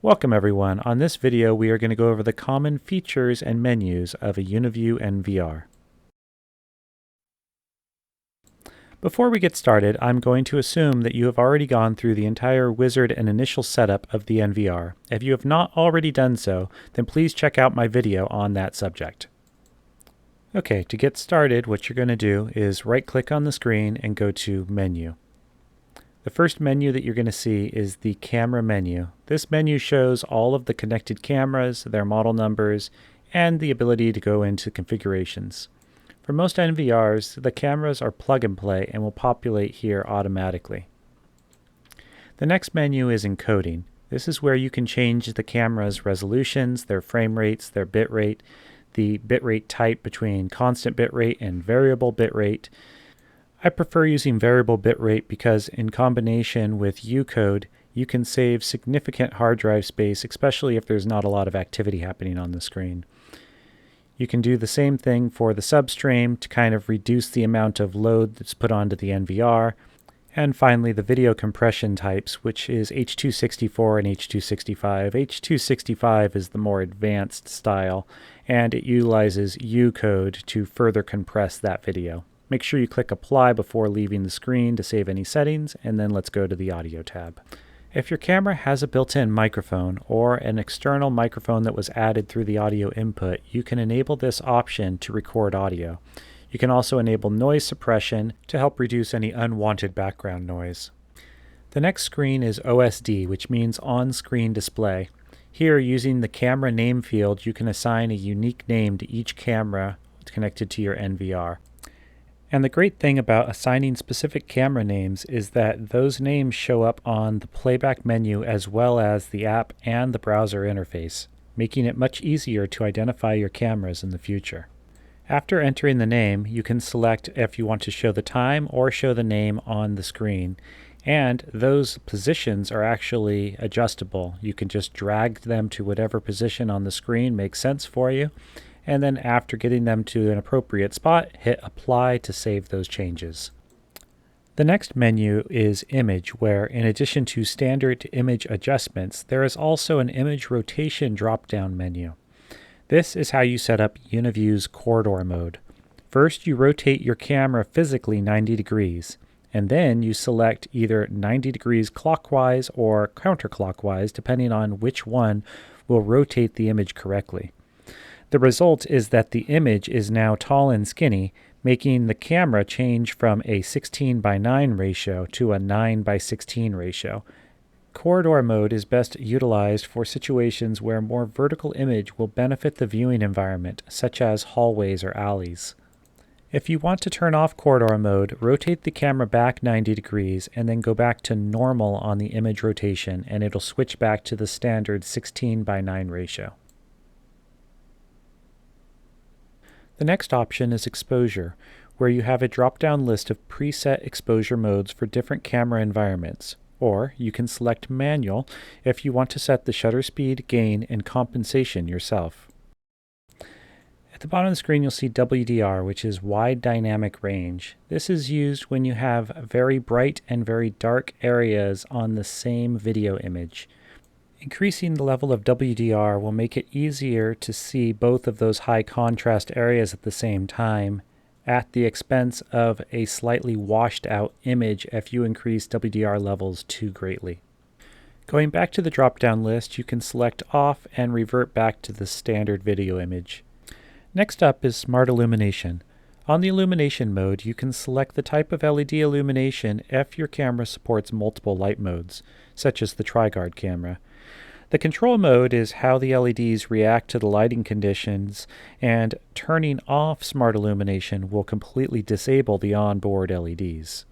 Welcome everyone. On this video we are going to go over the common features and menus of a Uniview NVR. Before we get started, I'm going to assume that you have already gone through the entire wizard and initial setup of the NVR. If you have not already done so, then please check out my video on that subject. Okay, to get started, what you're going to do is right-click on the screen and go to Menu. The first menu that you're going to see is the camera menu. This menu shows all of the connected cameras, their model numbers, and the ability to go into configurations. For most NVRs, the cameras are plug and play and will populate here automatically. The next menu is encoding. This is where you can change the camera's resolutions, their frame rates, their bitrate, the bitrate type between constant bitrate and variable bitrate. I prefer using variable bitrate because in combination with Ucode, you can save significant hard drive space, especially if there's not a lot of activity happening on the screen. You can do the same thing for the substream to kind of reduce the amount of load that's put onto the NVR. And finally, the video compression types, which is H.264 and H.265. H.265 is the more advanced style, and it utilizes Ucode to further compress that video. Make sure you click Apply before leaving the screen to save any settings, and then let's go to the Audio tab. If your camera has a built-in microphone or an external microphone that was added through the audio input, you can enable this option to record audio. You can also enable noise suppression to help reduce any unwanted background noise. The next screen is OSD, which means on-screen display. Here, using the camera name field, you can assign a unique name to each camera connected to your NVR. And the great thing about assigning specific camera names is that those names show up on the playback menu as well as the app and the browser interface, making it much easier to identify your cameras in the future. After entering the name, you can select if you want to show the time or show the name on the screen, and those positions are actually adjustable. You can just drag them to whatever position on the screen makes sense for you, and then after getting them to an appropriate spot, hit Apply to save those changes. The next menu is Image, where in addition to standard image adjustments, there is also an image rotation drop-down menu. This is how you set up Uniview's corridor mode. First, you rotate your camera physically 90 degrees, and then you select either 90 degrees clockwise or counterclockwise, depending on which one will rotate the image correctly. The result is that the image is now tall and skinny, making the camera change from a 16:9 ratio to a 9:16 ratio. Corridor mode is best utilized for situations where a more vertical image will benefit the viewing environment, such as hallways or alleys. If you want to turn off corridor mode, rotate the camera back 90 degrees and then go back to normal on the image rotation, and it'll switch back to the standard 16:9 ratio. The next option is Exposure, where you have a drop-down list of preset exposure modes for different camera environments, or you can select Manual if you want to set the shutter speed, gain, and compensation yourself. At the bottom of the screen you'll see WDR, which is Wide Dynamic Range. This is used when you have very bright and very dark areas on the same video image. Increasing the level of WDR will make it easier to see both of those high contrast areas at the same time, at the expense of a slightly washed out image if you increase WDR levels too greatly. Going back to the drop-down list, you can select off and revert back to the standard video image. Next up is Smart Illumination. On the illumination mode, you can select the type of LED illumination if your camera supports multiple light modes, such as the Tri-Guard camera. The control mode is how the LEDs react to the lighting conditions, and turning off smart illumination will completely disable the onboard LEDs.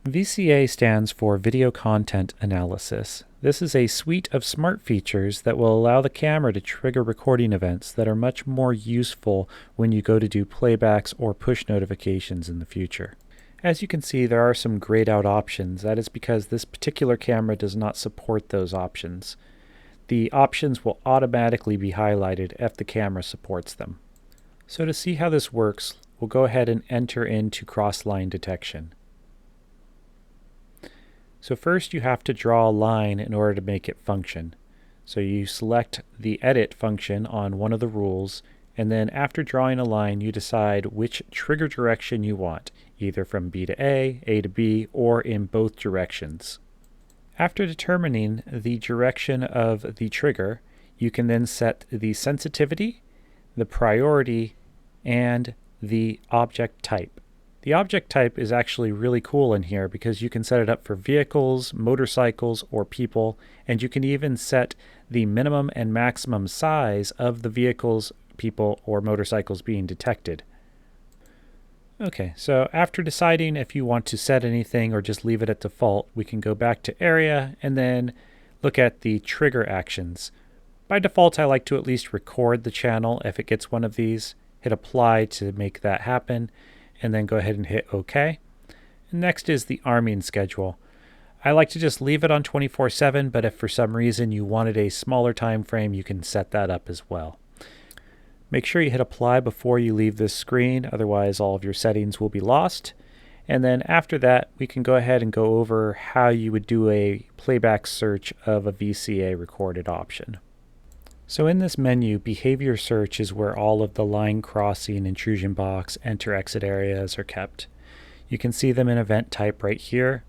VCA stands for Video Content Analysis. This is a suite of smart features that will allow the camera to trigger recording events that are much more useful when you go to do playbacks or push notifications in the future. As you can see, there are some grayed out options. That is because this particular camera does not support those options. The options will automatically be highlighted if the camera supports them. So to see how this works, we'll go ahead and enter into cross-line detection. So first you have to draw a line in order to make it function. So you select the edit function on one of the rules, and then after drawing a line, you decide which trigger direction you want, either from B to A to B, or in both directions. After determining the direction of the trigger, you can then set the sensitivity, the priority, and the object type. The object type is actually really cool in here because you can set it up for vehicles, motorcycles, or people, and you can even set the minimum and maximum size of the vehicles, people, or motorcycles being detected. Okay, so after deciding if you want to set anything or just leave it at default, we can go back to Area and then look at the trigger actions. By default, I like to at least record the channel if it gets one of these, hit Apply to make that happen, and then go ahead and hit OK. And next is the arming schedule. I like to just leave it on 24/7, but if for some reason you wanted a smaller time frame, you can set that up as well. Make sure you hit Apply before you leave this screen, otherwise all of your settings will be lost. And then after that, we can go ahead and go over how you would do a playback search of a VCA recorded option. So in this menu, behavior search is where all of the line crossing, intrusion box, enter exit areas are kept. You can see them in event type right here,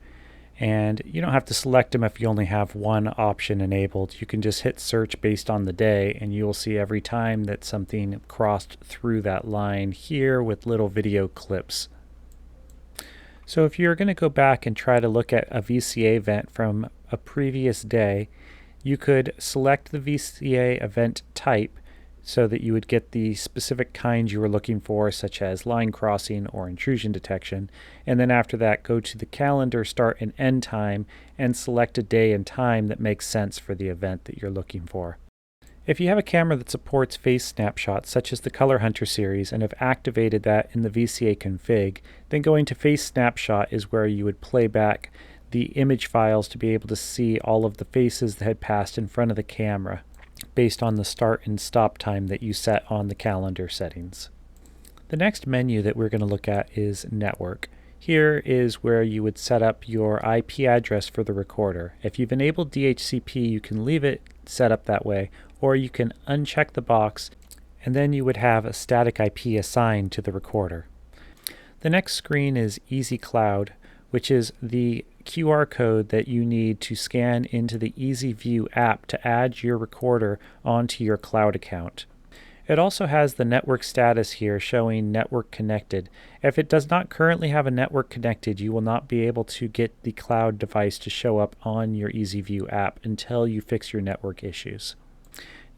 and you don't have to select them if you only have one option enabled. You can just hit search based on the day, and you will see every time that something crossed through that line here with little video clips. So if you're going to go back and try to look at a VCA event from a previous day, you could select the VCA event type so that you would get the specific kind you were looking for, such as line crossing or intrusion detection, and then after that go to the calendar start and end time and select a day and time that makes sense for the event that you're looking for. If you have a camera that supports face snapshots such as the Color Hunter series and have activated that in the VCA config, then going to face snapshot is where you would play back the image files to be able to see all of the faces that had passed in front of the camera based on the start and stop time that you set on the calendar settings. The next menu that we're going to look at is Network. Here is where you would set up your IP address for the recorder. If you've enabled DHCP, you can leave it set up that way, or you can uncheck the box and then you would have a static IP assigned to the recorder. The next screen is Easy Cloud, which is the QR code that you need to scan into the Uniview app to add your recorder onto your cloud account. It also has the network status here showing network connected. If it does not currently have a network connected, you will not be able to get the cloud device to show up on your Uniview app until you fix your network issues.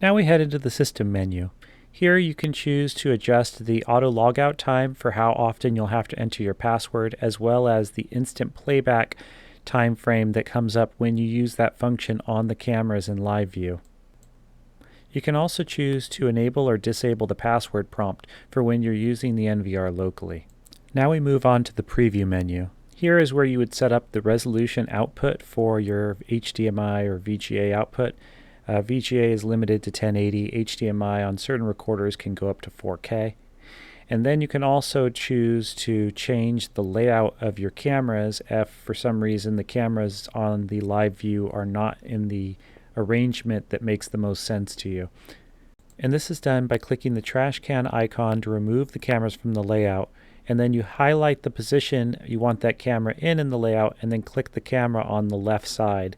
Now we head into the system menu. Here you can choose to adjust the auto logout time for how often you'll have to enter your password, as well as the instant playback time frame that comes up when you use that function on the cameras in live view. You can also choose to enable or disable the password prompt for when you're using the NVR locally. Now we move on to the preview menu. Here is where you would set up the resolution output for your HDMI or VGA output. VGA is limited to 1080. HDMI on certain recorders can go up to 4K. And then you can also choose to change the layout of your cameras if for some reason the cameras on the live view are not in the arrangement that makes the most sense to you. And this is done by clicking the trash can icon to remove the cameras from the layout, and then you highlight the position you want that camera in the layout and then click the camera on the left side.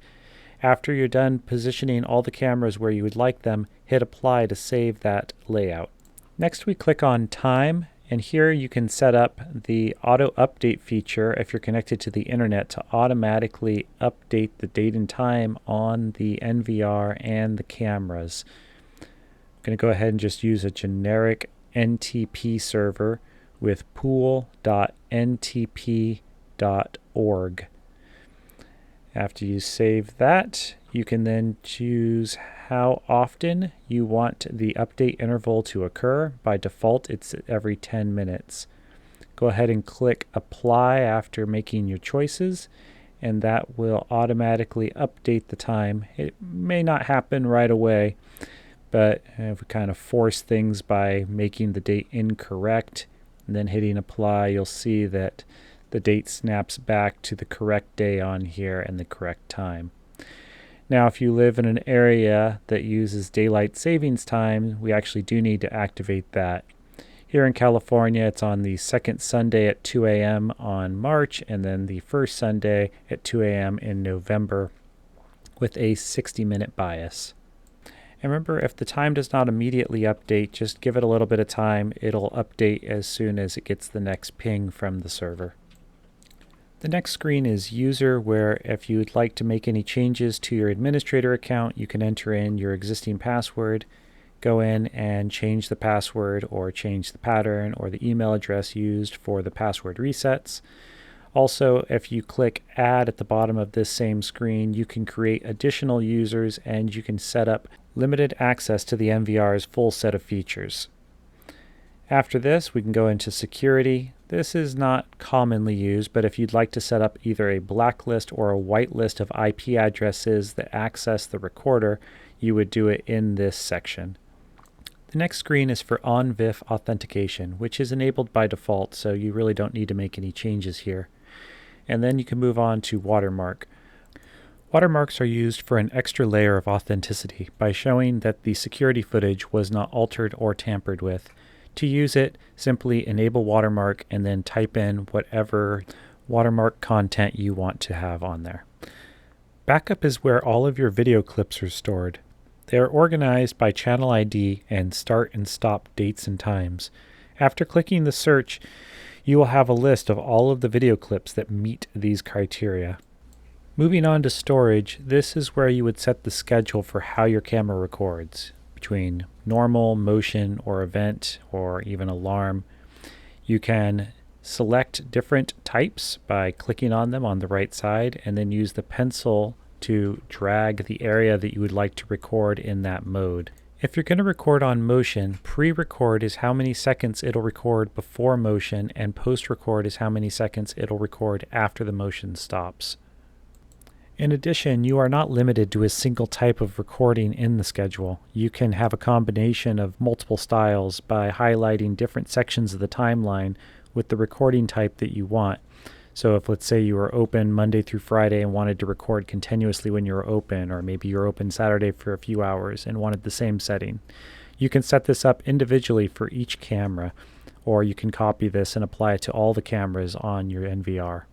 After you're done positioning all the cameras where you would like them, hit Apply to save that layout. Next we click on Time, and here you can set up the auto update feature if you're connected to the internet to automatically update the date and time on the NVR and the cameras. I'm going to go ahead and just use a generic NTP server with pool.ntp.org. After you save that, you can then choose how often you want the update interval to occur. By default, it's every 10 minutes. Go ahead and click Apply after making your choices, and that will automatically update the time. It may not happen right away, but if we kind of force things by making the date incorrect and then hitting Apply, you'll see that the date snaps back to the correct day on here and the correct time. Now, if you live in an area that uses daylight savings time, we actually do need to activate that. Here in California, it's on the second Sunday at 2 a.m. on March, and then the first Sunday at 2 a.m. in November with a 60-minute bias. And remember, if the time does not immediately update, just give it a little bit of time. It'll update as soon as it gets the next ping from the server. The next screen is User, where if you'd like to make any changes to your administrator account, you can enter in your existing password, go in and change the password or change the pattern or the email address used for the password resets. Also, if you click Add at the bottom of this same screen, you can create additional users and you can set up limited access to the NVR's full set of features. After this, we can go into Security. This is not commonly used, but if you'd like to set up either a blacklist or a whitelist of IP addresses that access the recorder, you would do it in this section. The next screen is for on-VIF authentication, which is enabled by default, so you really don't need to make any changes here. And then you can move on to Watermark. Watermarks are used for an extra layer of authenticity by showing that the security footage was not altered or tampered with. To use it, simply enable Watermark and then type in whatever watermark content you want to have on there. Backup is where all of your video clips are stored. They are organized by channel ID and start and stop dates and times. After clicking the search, you will have a list of all of the video clips that meet these criteria. Moving on to storage, this is where you would set the schedule for how your camera records, between normal, motion, or event, or even alarm. You can select different types by clicking on them on the right side and then use the pencil to drag the area that you would like to record in that mode. If you're going to record on motion, pre-record is how many seconds it'll record before motion, and post-record is how many seconds it'll record after the motion stops. In addition, you are not limited to a single type of recording in the schedule. You can have a combination of multiple styles by highlighting different sections of the timeline with the recording type that you want. So if, let's say, you were open Monday through Friday and wanted to record continuously when you were open, or maybe you're open Saturday for a few hours and wanted the same setting, you can set this up individually for each camera, or you can copy this and apply it to all the cameras on your NVR.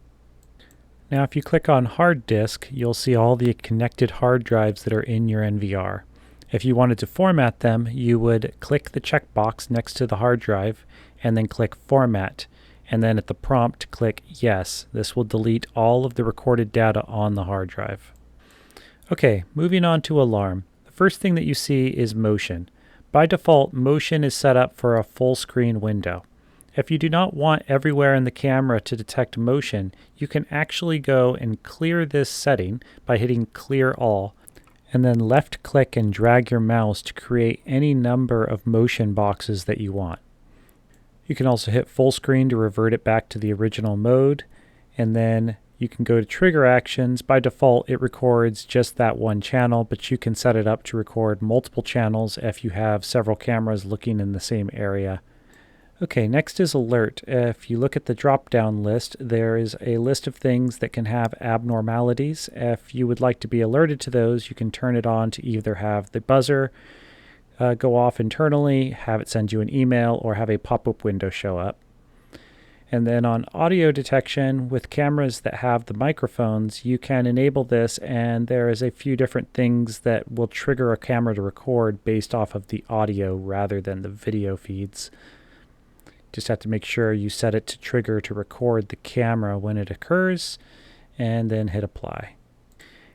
Now, if you click on Hard Disk, you'll see all the connected hard drives that are in your NVR. If you wanted to format them, you would click the checkbox next to the hard drive and then click Format. And then at the prompt, click Yes. This will delete all of the recorded data on the hard drive. Okay, moving on to alarm. The first thing that you see is motion. By default, motion is set up for a full screen window. If you do not want everywhere in the camera to detect motion, you can actually go and clear this setting by hitting Clear All, and then left click and drag your mouse to create any number of motion boxes that you want. You can also hit full screen to revert it back to the original mode, and then you can go to trigger actions. By default, it records just that one channel, but you can set it up to record multiple channels if you have several cameras looking in the same area. Okay, next is alert. If you look at the drop-down list, there is a list of things that can have abnormalities. If you would like to be alerted to those, you can turn it on to either have the buzzer go off internally, have it send you an email, or have a pop-up window show up. And then on audio detection, with cameras that have the microphones, you can enable this, and there is a few different things that will trigger a camera to record based off of the audio rather than the video feeds. Just have to make sure you set it to trigger to record the camera when it occurs, and then hit apply.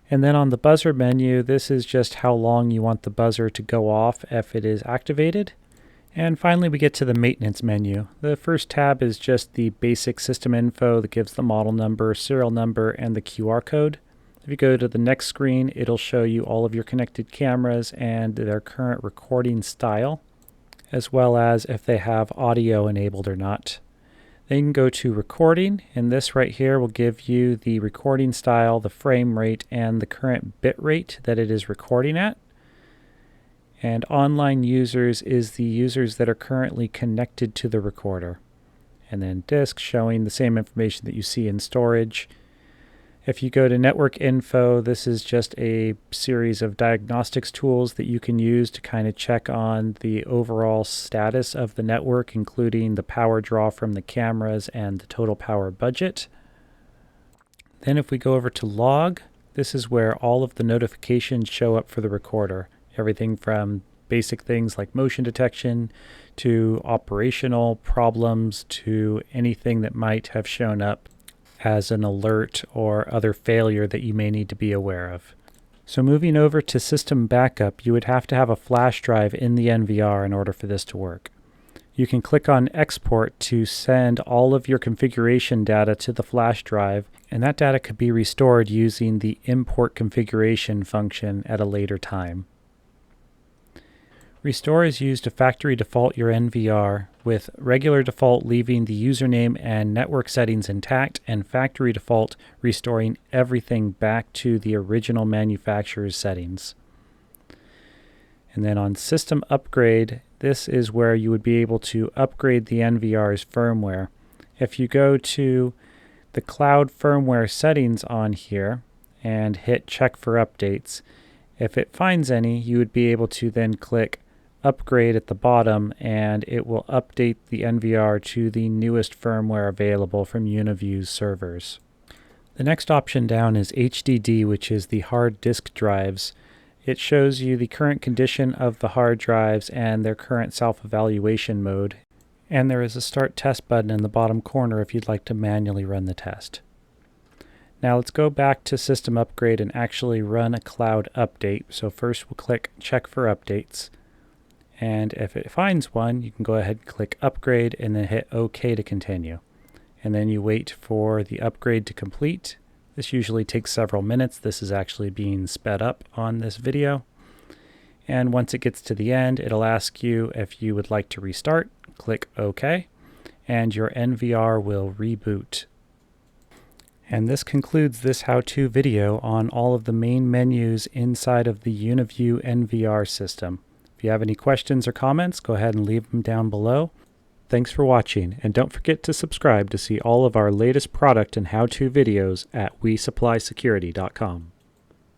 And then on the buzzer menu, this is just how long you want the buzzer to go off if it is activated. And finally, we get to the maintenance menu. The first tab is just the basic system info that gives the model number, serial number, and the QR code. If you go to the next screen, it'll show you all of your connected cameras and their current recording style, as well as if they have audio enabled or not. Then you can go to recording, and this right here will give you the recording style, the frame rate, and the current bit rate that it is recording at. And online users is the users that are currently connected to the recorder. And then disk showing the same information that you see in storage. If you go to Network Info, this is just a series of diagnostics tools that you can use to kind of check on the overall status of the network, including the power draw from the cameras and the total power budget. Then if we go over to Log, this is where all of the notifications show up for the recorder. Everything from basic things like motion detection to operational problems to anything that might have shown up as an alert or other failure that you may need to be aware of. So moving over to system backup, you would have to have a flash drive in the NVR in order for this to work. You can click on export to send all of your configuration data to the flash drive, and that data could be restored using the import configuration function at a later time. Restore is used to factory default your NVR, with regular default leaving the username and network settings intact, and factory default restoring everything back to the original manufacturer's settings. And then on system upgrade, this is where you would be able to upgrade the NVR's firmware. If you go to the cloud firmware settings on here and hit check for updates, if it finds any, you would be able to then click upgrade at the bottom, and it will update the NVR to the newest firmware available from Uniview's servers. The next option down is HDD, which is the hard disk drives. It shows you the current condition of the hard drives and their current self-evaluation mode, and there is a start test button in the bottom corner if you'd like to manually run the test. Now let's go back to system upgrade and actually run a cloud update. So first we'll click check for updates. And if it finds one, you can go ahead and click upgrade and then hit OK to continue. And then you wait for the upgrade to complete. This usually takes several minutes. This is actually being sped up on this video. And once it gets to the end, it'll ask you if you would like to restart. Click OK, and your NVR will reboot. And this concludes this how-to video on all of the main menus inside of the Uniview NVR system. If you have any questions or comments, go ahead and leave them down below. Thanks for watching, and don't forget to subscribe to see all of our latest product and how-to videos at WeSupplySecurity.com.